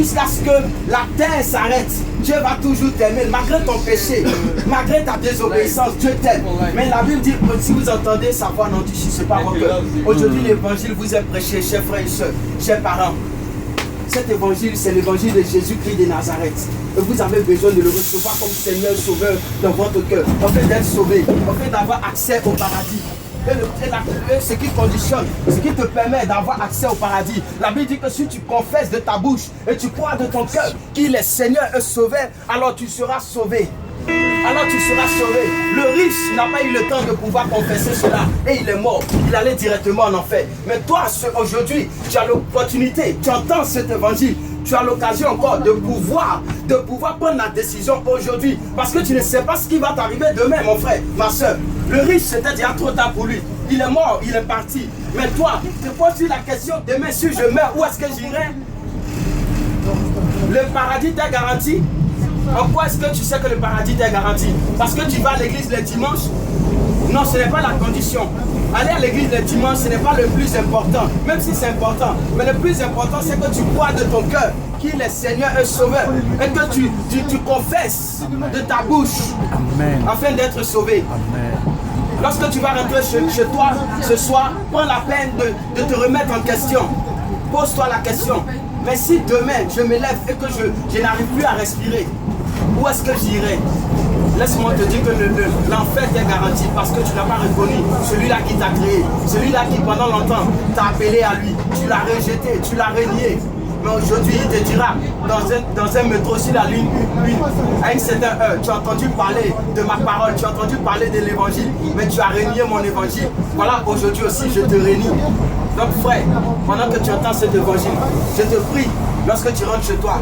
jusqu'à ce que la terre s'arrête. Dieu va toujours t'aimer, malgré ton péché, malgré ta désobéissance, Dieu t'aime. Mais la Bible dit, si vous entendez sa voix, n'endurcissez pas votre cœur. Aujourd'hui, l'évangile vous est prêché, chers frères et sœurs, chers parents. Cet évangile, c'est l'évangile de Jésus-Christ de Nazareth. Et vous avez besoin de le recevoir comme Seigneur Sauveur dans votre cœur. En fait d'être sauvé, en fait d'avoir accès au paradis. Et ce qui conditionne, ce qui te permet d'avoir accès au paradis. La Bible dit que si tu confesses de ta bouche et tu crois de ton cœur qu'il est Seigneur et Sauveur, alors tu seras sauvé. Alors tu seras sauvé. Le riche n'a pas eu le temps de pouvoir confesser cela et il est mort. Il allait directement en enfer. Mais toi, aujourd'hui, tu as l'opportunité, tu entends cet évangile. Tu as l'occasion encore de pouvoir prendre la décision aujourd'hui. Parce que tu ne sais pas ce qui va t'arriver demain, mon frère, ma soeur. Le riche, c'était déjà trop tard pour lui. Il est mort, il est parti. Mais toi, te poses-tu la question, demain si je meurs, où est-ce que j'irai? Le paradis t'est garanti. En quoi est-ce que tu sais que le paradis t'est garanti? Parce que tu vas à l'église le dimanche? Non, ce n'est pas la condition. Aller à l'église le dimanche, ce n'est pas le plus important, même si c'est important. Mais le plus important, c'est que tu crois de ton cœur qu'il est Seigneur et Sauveur. Et que tu confesses de ta bouche. Amen. Afin d'être sauvé. Amen. Lorsque tu vas rentrer chez toi ce soir, prends la peine de te remettre en question. Pose-toi la question. Mais si demain je me lève et que je n'arrive plus à respirer, où est-ce que j'irai? Laisse-moi te dire que l'enfer t'est garanti parce que tu n'as pas reconnu celui-là qui t'a créé, celui-là qui pendant longtemps t'a appelé à lui. Tu l'as rejeté, tu l'as renié. Mais aujourd'hui, il te dira, dans un métro sur la ligne 1, à une certaine heure, tu as entendu parler de ma parole, tu as entendu parler de l'évangile, mais tu as renié mon évangile. Voilà, aujourd'hui aussi, je te renie. Donc frère, pendant que tu entends cet évangile, je te prie, lorsque tu rentres chez toi,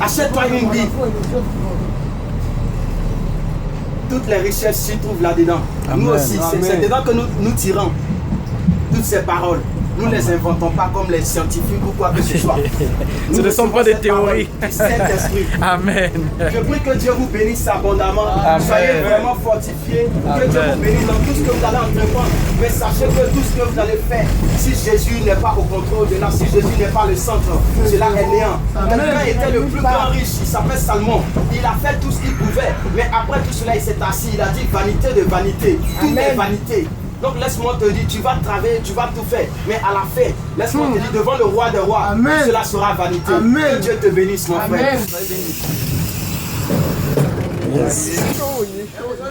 achète-toi une Bible. Toutes les richesses s'y trouvent là-dedans. Nous aussi, c'est dedans que nous tirons toutes ces paroles. Nous ne les inventons pas comme les scientifiques ou quoi que ce soit. Ce ne sont pas des théories. Amen. Je prie que Dieu vous bénisse abondamment. Amen. Soyez vraiment fortifiés. Que Dieu vous bénisse dans tout ce que vous allez entreprendre. Mais sachez que tout ce que vous allez faire, si Jésus n'est pas au contrôle de là, si Jésus n'est pas le centre, cela est néant. Quelqu'un était le plus grand riche, il s'appelle Salomon. Il a fait tout ce qu'il pouvait. Mais après tout cela, il s'est assis. Il a dit vanité de vanité. Tout est vanité. Donc laisse-moi te dire, tu vas travailler, tu vas tout faire. Mais à la fin, laisse-moi te dire, devant le roi des rois, cela sera vanité. Amen. Que Dieu te bénisse, mon frère. Yes.